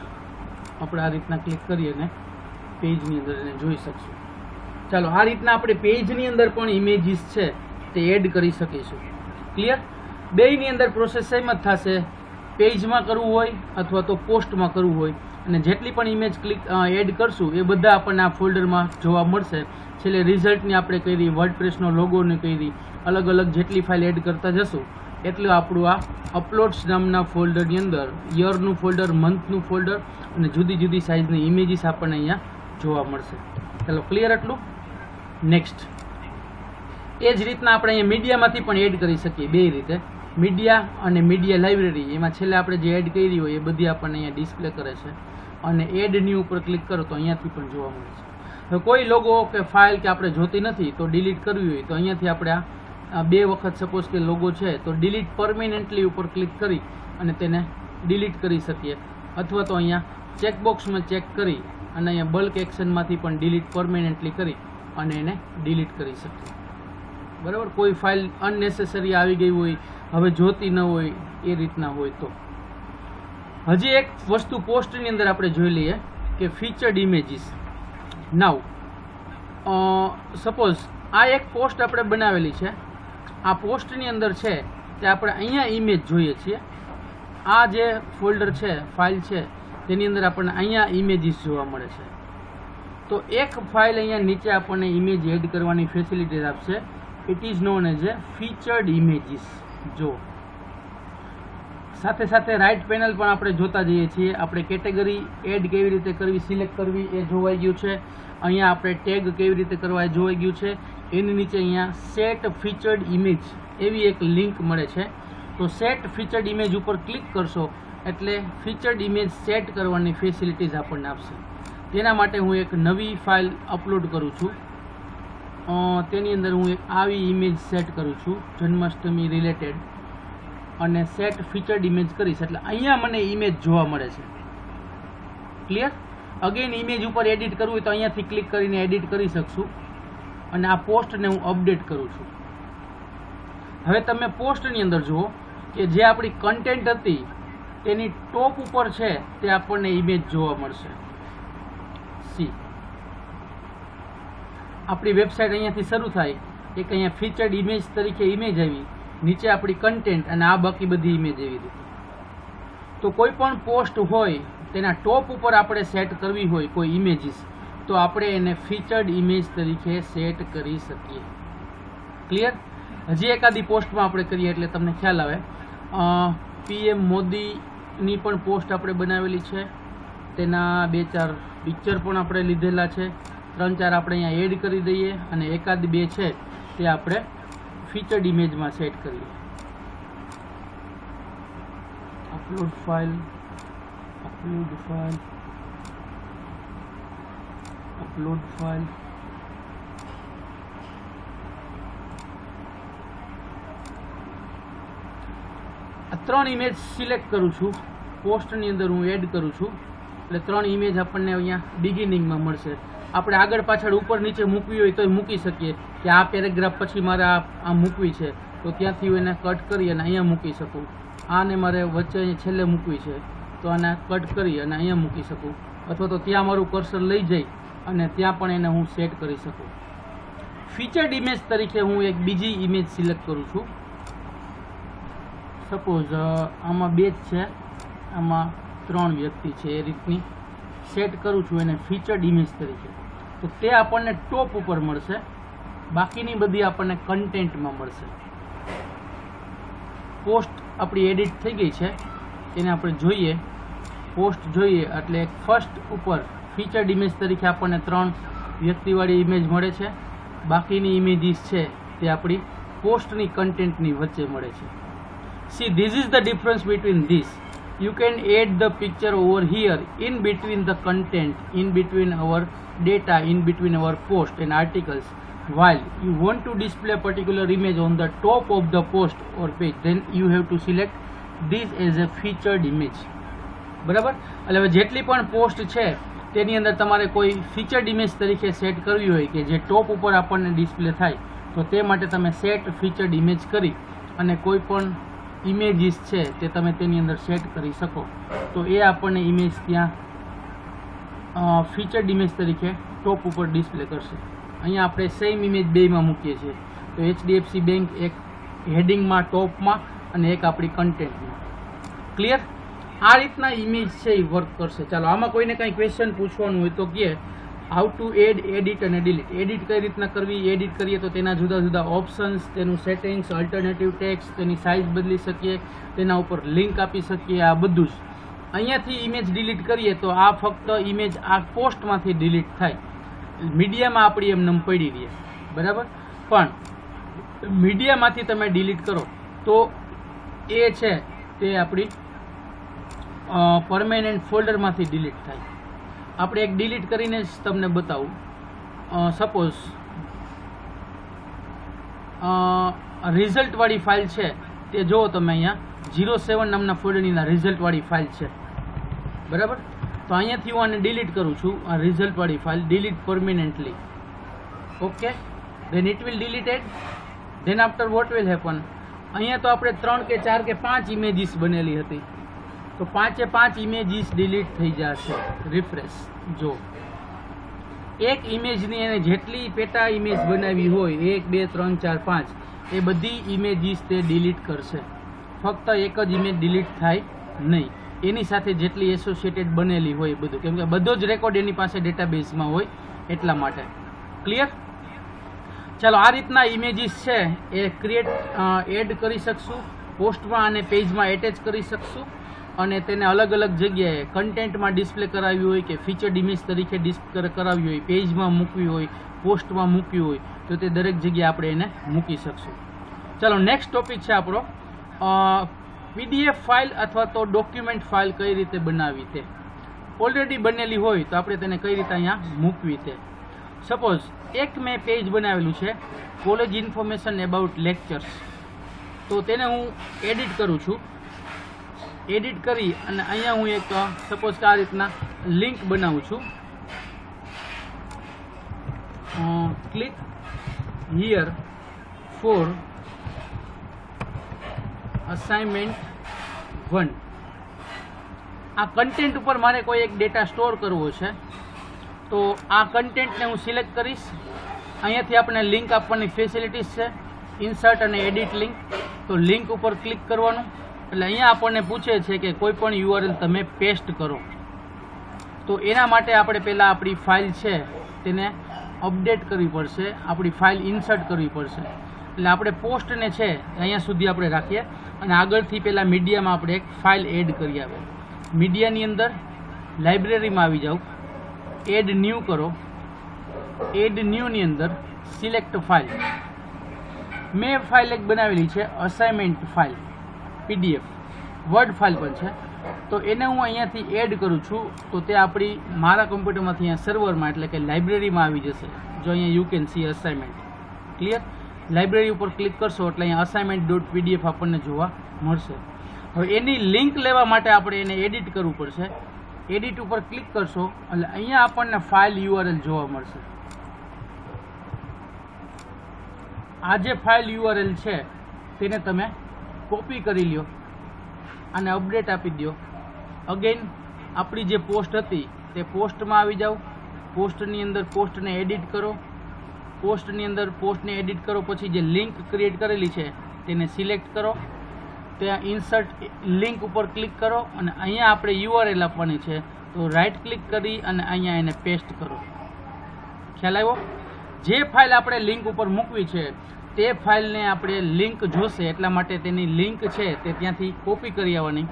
આપણે આ રીતના ક્લિક કરી અને પેજની અંદર એને જોઈ શકશું. ચાલો આ રીતના આપણે પેજની અંદર પણ ઇમેજીસ છે તે એડ કરી શકીશું. ક્લિયર. બેયની અંદર પ્રોસેસ સેમ જ થશે. પેજમાં કરવું હોય અથવા તો પોસ્ટમાં કરવું હોય અને જેટલી પણ ઇમેજ ક્લિક એડ કરશું એ બધા આપણને આ ફોલ્ડરમાં જોવા મળશે. છેલ્લે રિઝલ્ટની આપણે કરી, વર્ડપ્રેસનો લોગોને કરી, અલગ અલગ જેટલી ફાઇલ એડ કરતા જશું એટલે આપણું આ અપલોડ્સ નામના ફોલ્ડરની અંદર યરનું ફોલ્ડર, મંથનું ફોલ્ડર અને જુદી જુદી સાઇઝની ઇમેજીસ આપણને અહીંયા જોવા મળશે. ચાલો ક્લિયર આટલું. નેક્સ્ટ એ જ રીતના આપણે અહીંયા મીડિયામાંથી પણ એડ કરી શકીએ. બે રીતે, મીડિયા અને મીડિયા લાઇબ્રેરી. એમાં છેલ્લે આપણે જે એડ કરી હોય એ બધી આપણને અહીંયા ડિસ્પ્લે કરે છે અને એડની ઉપર ક્લિક કરો તો અહીંયાથી પણ જોવા મળે છે. હવે કોઈ લોગો કે ફાઇલ કે આપણે જોતી નથી તો ડિલીટ કરવી હોય તો અહીંયાથી આપણે આ 2 વખત સપોઝ કે લોગો છે તો ડિલીટ પરમેનન્ટલી ઉપર ક્લિક કરી અને તેને ડિલીટ કરી શકીએ. અથવા તો અહીંયા ચેકબોક્સમાં ચેક કરી અને અહીંયા બલ્ક એક્શનમાંથી પણ ડિલીટ પરમેનન્ટલી કરી અને એને ડિલીટ કરી શકીએ. બરાબર. કોઈ ફાઇલ અનનેસેસરી આવી ગઈ હોય, હવે જોતી ન હોય એ રીતના હોય તો. હજી એક વસ્તુ પોસ્ટની અંદર આપણે જોઈ લઈએ કે ફીચર્ડ ઇમેજીસ. નાવ સપોઝ આ એક પોસ્ટ આપણે બનાવેલી છે. આ પોસ્ટની અંદર છે તે આપણે અહીંયા ઇમેજ જોઈએ છીએ. આ જે ફોલ્ડર છે, ફાઇલ છે, તેની અંદર આપણને અહીંયા ઇમેજીસ જોવા મળે છે. તો એક ફાઇલ અહીંયા નીચે આપણને ઇમેજ એડ કરવાની ફેસિલિટીઝ આપશે. It is known as a featured images. જો સાથે સાથે રાઇટ પેનલ પણ આપણે જોતા જઈએ છીએ. આપણે કેટેગરી એડ કેવી રીતે કરવી, સિલેક્ટ કરવી એ જોવાઈ ગયું છે. અહીંયા આપણે ટેગ કેવી રીતે કરવા એ જોવાઈ ગયું છે. એની નીચે અહીંયા સેટ ફીચર્ડ ઇમેજ એવી એક લિંક મળે છે. તો સેટ ફીચર્ડ ઇમેજ ઉપર ક્લિક કરશો એટલે ફીચર્ડ ઇમેજ સેટ કરવાની ફેસિલિટીઝ આપણને આપશે. તેના માટે હું એક નવી ફાઇલ અપલોડ કરું છું. તેની અંદર હું એક આવી ઇમેજ સેટ કરું છું, જન્માષ્ટમી રિલેટેડ, અને સેટ ફીચર્ડ ઇમેજ કરીશ એટલે અહીંયા મને ઇમેજ જોવા મળે છે. ક્લિયર? અગેન ઇમેજ ઉપર એડિટ કરવું હોય તો અહીંયાથી ક્લિક કરીને એડિટ કરી શકશું. અને આ પોસ્ટને હું અપડેટ કરું છું. હવે તમે પોસ્ટની અંદર જુઓ કે જે આપણી કન્ટેન્ટ હતી તેની ટોપ ઉપર છે તે આપણને ઇમેજ જોવા મળશે. સી આપણી વેબસાઇટ અહીંયાથી શરૂ થાય, એક અહીંયા ફીચર્ડ ઇમેજ તરીકે ઇમેજ આવી, નીચે આપણી કન્ટેન્ટ અને આ બાકી બધી ઇમેજ એવી રીતે. તો કોઈ પણ પોસ્ટ હોય તેના ટોપ ઉપર આપણે સેટ કરવી હોય કોઈ ઇમેજીસ, તો આપણે એને ફીચર્ડ ઇમેજ તરીકે સેટ કરી શકીએ. ક્લિયર? હજી એકાદી પોસ્ટમાં આપણે કરીએ એટલે તમને ખ્યાલ આવે. PM મોદીની પણ પોસ્ટ આપણે બનાવેલી છે. તેના 2-4 પિક્ચર પણ આપણે લીધેલા છે. 3-4 આપણે અહીંયા એડ કરી દઈએ અને એકાદ 2 છે તે આપણે ફીચર્ડ ઇમેજમાં સેટ કરીએ. Upload file, upload file, upload file. આ 3 ઇમેજ સિલેક્ટ કરું છું. પોસ્ટની અંદર હું એડ કરું છું એટલે 3 ઇમેજ આપણને અહીંયા બિગિનિંગમાં મળશે. આપણે આગળ પાછળ ઉપર નીચે મૂકવી હોય તો મૂકી શકીએ કે આ પેરેગ્રાફ પછી મારે આ મૂકવી છે તો ત્યાંથી હું એને કટ કરી અને અહીંયા મૂકી શકું. આને મારે વચ્ચે છેલ્લે મૂકવી છે તો આને કટ કરી અને અહીંયા મૂકી શકું, અથવા તો ત્યાં મારું કર્સર લઈ જઈ અને ત્યાં પણ એને હું સેટ કરી શકું. ફીચર્ડ ઇમેજ તરીકે હું એક બીજી ઇમેજ સિલેક્ટ કરું છું. સપોઝ આમાં 2 જ છે, આમાં 3 વ્યક્તિ છે, એ રીતની સેટ કરું છું એને ફીચર્ડ ઇમેજ તરીકે. તો તે આપણને ટોપ ઉપર મળશે, બાકીની બધી આપણને કન્ટેન્ટમાં મળશે. પોસ્ટ આપણી એડિટ થઈ ગઈ છે, એને આપણે જોઈએ. પોસ્ટ જોઈએ એટલે એક ફર્સ્ટ ઉપર ફીચર્ડ ઇમેજ તરીકે આપણને 3 વ્યક્તિવાળી ઇમેજ મળે છે. બાકીની ઇમેજીસ છે તે આપણી પોસ્ટની કન્ટેન્ટની વચ્ચે મળે છે. See, this is the difference between this. You can add the picture over here in between the content, in between our data, in between our post and articles. While you want to display a particular image on the top of the post or page, then you have to select this as a featured image. બરાબર? એટલે હવે જેટલી પણ post છે તેની અંદર તમારે કોઈ ફીચર્ડ ઇમેજ તરીકે સેટ કરવી હોય કે જે ટોપ ઉપર આપણને ડિસ્પ્લે થાય, તો તે માટે તમે સેટ ફીચર્ડ ઇમેજ કરી અને કોઈ પણ ઇમેજીસ છે તે તમે તેની અંદર સેટ કરી શકો. તો એ આપણને ઇમેજ ત્યાં ફીચર્ડ ઇમેજ તરીકે ટોપ ઉપર ડિસ્પ્લે કરશે. અહીંયા આપણે સેમ ઇમેજ બેમાં મૂકીએ છીએ. તો HDFC બેંક એક હેડિંગમાં ટોપમાં અને એક આપણી કન્ટેન્ટમાં. ક્લિયર? આ રીતના ઇમેજ છે એ વર્ક કરશે. ચાલો આમાં કોઈને કાંઈ ક્વેશ્ચન પૂછવાનું હોય તો કહે. હાઉ ટુ એડ, એડિટ અને ડિલીટ. એડિટ કઈ રીતના કરવી, એડિટ કરીએ તો તેના જુદા જુદા ઓપ્શન્સ, તેનું સેટિંગ્સ, અલ્ટરનેટિવ ટેક્સ્ટ, તેની સાઇઝ બદલી શકીએ, તેના ઉપર લિંક આપી શકીએ, આ બધું જ. અહીંયાથી ઇમેજ ડિલીટ કરીએ તો આ ફક્ત ઇમેજ આ પોસ્ટમાંથી ડિલીટ થાય. મીડિયામાં આપણી એમ પડી રહે. બરાબર? પણ મીડિયામાંથી તમે ડિલીટ કરો તો એ છે તે આપણી પરમેનન્ટ ફોલ્ડરમાંથી ડિલીટ થાય. આપણે એક ડિલીટ કરીને જ તમને બતાવું. સપોઝ રિઝલ્ટવાળી ફાઇલ છે તે જુઓ તમે અહીંયા 07 નામના ફોલ્ડરની અંદર રિઝલ્ટવાળી ફાઇલ છે. બરાબર? તો અહીંયાથી હું આને ડિલીટ કરું છું. આ રિઝલ્ટવાળી file delete permanently. Okay, then it will deleted. Then after what will happen? અહીંયા તો આપણે 3 કે 4 કે 5 ઇમેજીસ બનેલી હતી. તો 5 ઇમેજીસ ડિલીટ થઈ જશે. રિફ્રેશ. જો એક ઇમેજની એને જેટલી પેટા ઇમેજ બનાવી હોય 1 2 3 4 5 એ બધી ઇમેજીસ તે ડિલીટ કરશે. ફક્ત એક જ ઇમેજ ડિલીટ થાય નહીં, એની સાથે જેટલી એસોસિએટેડ બનેલી હોય બધું, કેમ કે બધો જ રેકોર્ડ એની પાસે ડેટાબેઝમાં હોય એટલા માટે. ક્લિયર? ચાલો, આ રીતના ઇમેજીસ છે એ એડ કરી શકશું, પોસ્ટમાં અને પેજમાં એટેચ કરી શકશું, અને તેને અલગ અલગ જગ્યાએ કન્ટેન્ટમાં ડિસ્પ્લે કરાવી હોય કે ફીચર્ડ ઇમેજ તરીકે ડિસ્પ્લે કરાવી હોય, પેજમાં મૂકવી હોય, પોસ્ટમાં મૂકવી હોય, તો તે દરેક જગ્યાએ આપણે એને મૂકી શકશું. ચાલો, નેક્સ્ટ ટોપિક છે આપણો PDF ફાઇલ અથવા તો ડોક્યુમેન્ટ ફાઇલ કઈ રીતે બનાવવી તે. ઓલરેડી બનેલી હોય તો આપણે તેને કઈ રીતે અહીંયા મૂકવી તે. સપોઝ એક મેં પેજ બનાવેલું છે કોલેજ ઇન્ફોર્મેશન એબાઉટ લેક્ચર્સ, તો તેને હું એડિટ કરું છું. એડિટ કરી અને અહીંયા હું એક સપોઝ કે આ રીતના લિંક બનાવું છું. Click here for assignment 1. આ કન્ટેન્ટ ઉપર મારે કોઈ એક ડેટા સ્ટોર કરવો છે, તો આ કન્ટેન્ટને હું સિલેક્ટ કરીશ. અહીંયાથી આપણે લિંક આપવાની ફેસિલિટીઝ છે, ઇન્સર્ટ અને એડિટ લિંક. તો લિંક ઉપર ક્લિક કરવાનું, એટલે અહીંયા આપણને પૂછે છે કે કોઈ પણ URL તમે પેસ્ટ કરો. તો એના માટે આપણે પહેલાં આપણી ફાઇલ છે તેને અપડેટ કરવી પડશે, આપણી ફાઇલ ઇન્સર્ટ કરવી પડશે. એટલે આપણે પોસ્ટને છે અહીંયા સુધી આપણે રાખીએ અને આગળથી પહેલાં મીડિયામાં આપણે એક ફાઇલ એડ કરી આવે. મીડિયાની અંદર લાઇબ્રેરીમાં આવી જાઓ, એડ ન્યૂ કરો. એડ ન્યૂની અંદર સિલેક્ટ ફાઇલ. મેં ફાઇલ એક બનાવેલી છે assignment file, PDF word file પણ છે. તો એને હું અહીંયાથી એડ કરું છું, તો તે આપણી મારા કમ્પ્યુટરમાંથી અહીંયા સર્વરમાં એટલે કે લાઇબ્રેરીમાં આવી જશે. જો અહીંયા you can see assignment. Clear? Library ઉપર ક્લિક કરશો એટલે અહીંયા assignment.pdf આપણને જોવા મળશે. હવે એની લિંક લેવા માટે આપણે એને એડિટ કરવું પડશે. એડિટ ઉપર ક્લિક કરશો એટલે અહીંયા આપણને ફાઇલ URL જોવા મળશે. આ જે ફાઇલ URL છે તેને તમે કોપી કરી લ્યો અને અપડેટ આપી દો. અગેન આપણી જે પોસ્ટ હતી તે પોસ્ટમાં આવી જાઓ. પોસ્ટની અંદર પોસ્ટને એડિટ કરો. પોસ્ટની અંદર પોસ્ટને એડિટ કરો, પછી જે લિંક ક્રિએટ કરેલી છે તેને સિલેક્ટ કરો. ત્યાં ઇન્સર્ટ લિંક ઉપર ક્લિક કરો અને અહીંયા આપણે URL આપવાની છે, તો રાઇટ ક્લિક કરી અને અહીંયા એને પેસ્ટ કરો. ખ્યાલ આવ્યો? જે ફાઇલ આપણે લિંક ઉપર મૂકવી છે તે ફાઇલને આપણે લિંક જોશે, એટલા માટે તેની લિંક છે તે ત્યાંથી કોપી કરી આવવાની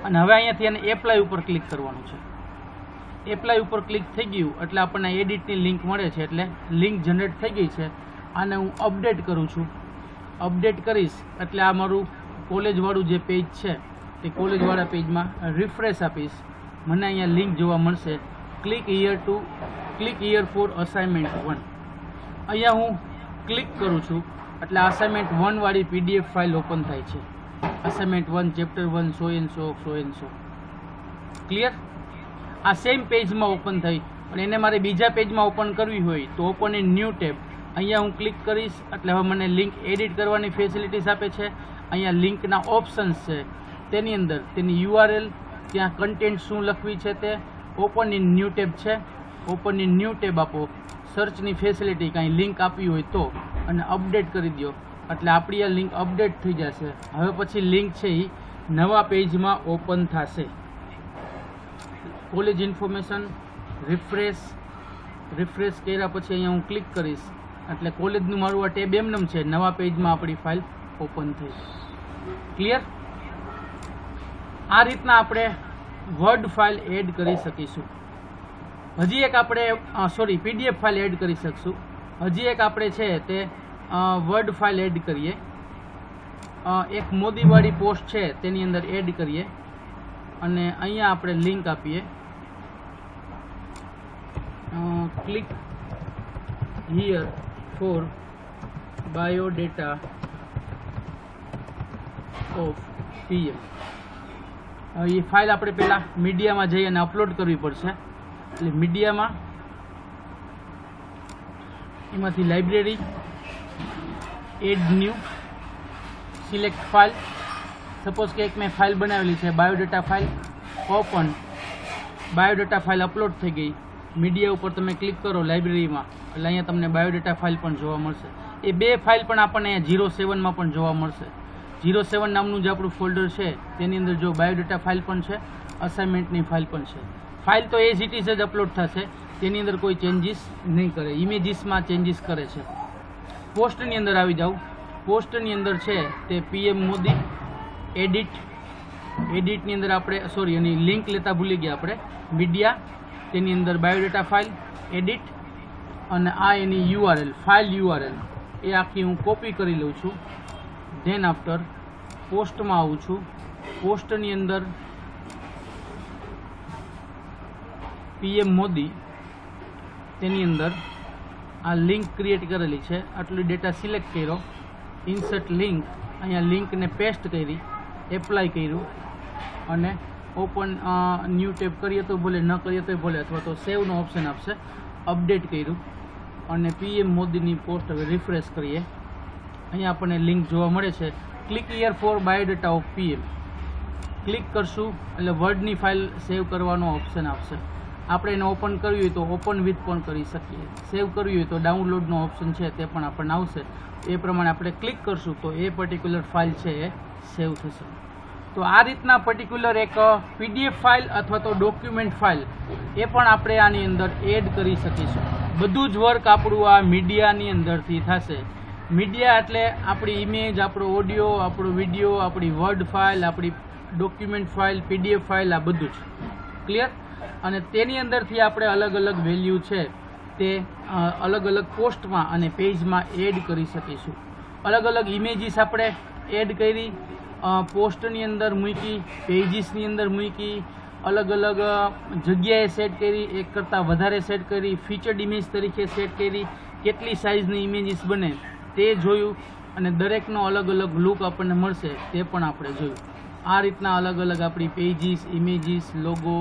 અને હવે અહીંયાથી એને એપ્લાય ઉપર ક્લિક કરવાનું છે. એપ્લાય ઉપર ક્લિક થઈ ગયું એટલે આપણને એડિટની લિંક મળે છે, એટલે લિંક જનરેટ થઈ ગઈ છે. આને હું અપડેટ કરું છું. અપડેટ કરીશ એટલે આ મારું કોલેજવાળું જે પેજ છે તે કોલેજવાળા પેજમાં રિફ્રેશ આપીશ. મને અહીંયા લિંક જોવા મળશે. Click here for assignment 1. અહીંયા હું ક્લિક કરું છું એટલે અસાઇનમેન્ટ 1 વાળી PDF ફાઇલ ઓપન થાય છે. Assignment 1 chapter 1 so and so. Clear? આ સેમ પેજમાં ઓપન થઈ, પણ એને મારે બીજા પેજમાં ઓપન કરવી હોય તો ઓપન ઇન ન્યૂ ટેબ. અહીંયા હું ક્લિક કરીશ એટલે હવે મને લિંક એડિટ કરવાની ફેસિલિટીઝ આપે છે. અહીંયા લિંકના ઓપ્શન્સ છે, તેની અંદર તેની URL, ત્યાં કન્ટેન્ટ શું લખવી છે તે, ઓપન ઇન ન્યૂ ટેબ છે. ઓપન ઇન ન્યૂ ટેબ આપો. સર્ચની ફેસિલિટી કાંઈ લિંક આપવી હોય તો, અને અપડેટ કરી દો એટલે આપણી આ લિંક અપડેટ થઈ જશે. હવે પછી લિંક છે એ નવા પેજમાં ઓપન થશે. કોલેજ ઇન્ફોર્મેશન રિફ્રેશ કર્યા પછી અહીંયા હું ક્લિક કરીશ એટલે કોલેજનું મારું આ ટેબ એમનેમ છે, નવા પેજમાં આપણી ફાઇલ ઓપન થઈ. ક્લિયર? આ રીતના આપણે વર્ડ ફાઇલ એડ કરી શકીશું. હજી એક આપણે PDF ફાઇલ એડ કરી શકશું. હજી એક આપણે છે તે વર્ડ ફાઇલ એડ કરીએ. એક મોદીવાળી પોસ્ટ છે તેની અંદર એડ કરીએ અને અહીંયા આપણે લિંક આપીએ. Click here for biodata of PM. A file આપણે પહેલાં મીડિયામાં જઈ અને અપલોડ કરવી પડશે. એટલે મીડિયામાં એમાંથી library, add new, select file. Suppose કે એક મેં ફાઇલ બનાવેલી છે biodata file, open, biodata file upload થઈ ગઈ. મીડિયા ઉપર તમે ક્લિક કરો લાઇબ્રેરીમાં, એટલે અહીંયા તમને બાયોડેટા ફાઇલ પણ જોવા મળશે. એ બે ફાઇલ પણ આપણને અહીંયા 07માં પણ જોવા મળશે. 07 નામનું જે આપણું ફોલ્ડર છે તેની અંદર જો બાયોડેટા ફાઇલ પણ છે, અસાઇનમેન્ટની ફાઇલ પણ છે. ફાઇલ તો એઝ ઇટ ઇઝ જ અપલોડ થશે, તેની અંદર કોઈ ચેન્જીસ નહીં કરે. ઇમેજીસમાં ચેન્જીસ કરે છે. પોસ્ટની અંદર આવી જાઓ. પોસ્ટની અંદર છે તે PM મોદી એડિટની અંદર આપણે એની લિંક લેતા ભૂલી ગયા આપણે. મીડિયા, તેની અંદર બાયોડેટા ફાઇલ, એડિટ, અને આ એની URL, ફાઇલ URL એ આખી હું કોપી કરી લઉં છું. ધેન આફ્ટર પોસ્ટમાં આવું છું. પોસ્ટની અંદર PM મોદી, તેની અંદર આ લિંક ક્રિએટ કરેલી છે. આટલું ડેટા સિલેક્ટ કર્યો, ઇન્સર્ટ લિંક, અહીંયા લિંકને પેસ્ટ કરી, એપ્લાય કર્યું, અને ઓપન ન્યૂ ટેબ કરીએ તો ભલે, ન કરીએ તો ભલે, અથવા તો સેવનો ઓપ્શન આપશે. અપડેટ કર્યું અને PM મોદીની પોસ્ટ હવે રિફ્રેશ કરીએ. અહીંયા આપણને લિંક જોવા મળે છે. Click here for biodata of PM. Click કરશું એટલે વર્ડની ફાઇલ સેવ કરવાનો ઓપ્શન આપશે. આપણે એને ઓપન કરવી હોય તો ઓપન વિથ પણ કરી શકીએ. સેવ કરવી હોય તો ડાઉનલોડનો ઓપ્શન છે તે પણ આપણને આવશે. એ પ્રમાણે આપણે ક્લિક કરશું તો એ પર્ટિક્યુલર ફાઇલ છે એ સેવ થશે. તો આ રીતના પર્ટિક્યુલર એક PDF ફાઇલ અથવા તો ડોક્યુમેન્ટ ફાઇલ એ પણ આપણે આની અંદર એડ કરી શકીશું. બધું જ વર્ક આપણું આ મીડિયાની અંદરથી થશે. મીડિયા એટલે આપણી ઇમેજ, આપણો ઓડિયો, આપણો વિડીયો, આપણી વર્ડ ફાઇલ, આપણી ડોક્યુમેન્ટ ફાઇલ, PDF ફાઇલ, આ બધું જ ક્લિયર. અને તેની અંદરથી આપણે અલગ અલગ વેલ્યુ છે તે અલગ અલગ પોસ્ટમાં અને પેજમાં એડ કરી શકીશું. અલગ અલગ ઇમેજીસ આપણે એડ કરી, પોસ્ટની અંદર મૂકી, પેજીસની અંદર મૂકી, અલગ અલગ જગ્યાએ સેટ કરી, એક કરતાં વધારે સેટ કરી, ફીચર્ડ ઇમેજ તરીકે સેટ કરી, કેટલી સાઇઝની ઇમેજીસ બને તે જોયું, અને દરેકનો અલગ અલગ લુક આપણને મળશે તે પણ આપણે જોયું. આ રીતના અલગ અલગ આપણી પેજીસ, ઇમેજીસ, લોગો,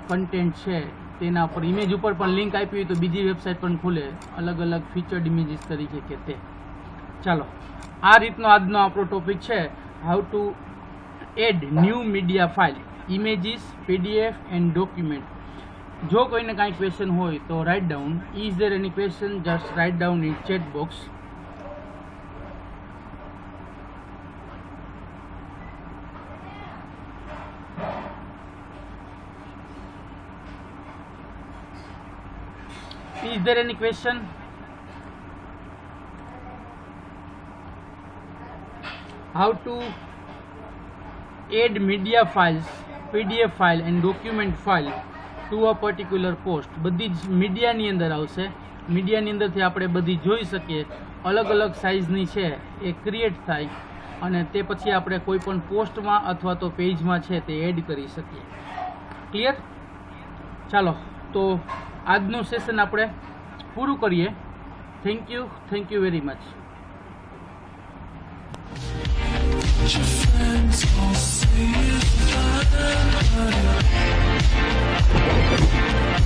કન્ટેન્ટ છે તેના પર ઇમેજ ઉપર પણ લિંક આપી હોય તો બીજી વેબસાઇટ પણ ખુલે, અલગ અલગ ફીચર્ડ ઇમેજીસ તરીકે કે તે. ચાલો, આ રીતનો આજનો આપણો ટોપિક છે, how to add new media file, images, PDF and document. જો કોઈને કાંઈ ક્વેશ્ચન હોય તો write down. Is there any question? Just write down in chat box. Is there any question? How to add media files, PDF file and document file to a particular post. બધી જ મીડિયાની અંદર આવશે. મીડિયાની અંદરથી આપણે બધી જોઈ શકીએ. અલગ અલગ સાઇઝની છે એ ક્રિએટ થાય અને તે પછી આપણે કોઈ પણ પોસ્ટમાં અથવા તો પેજમાં છે તે એડ કરી શકીએ. ક્લિયર? ચાલો, તો આજનું સેશન આપણે પૂરું કરીએ. Thank you very much. Your friends all say it's fine, but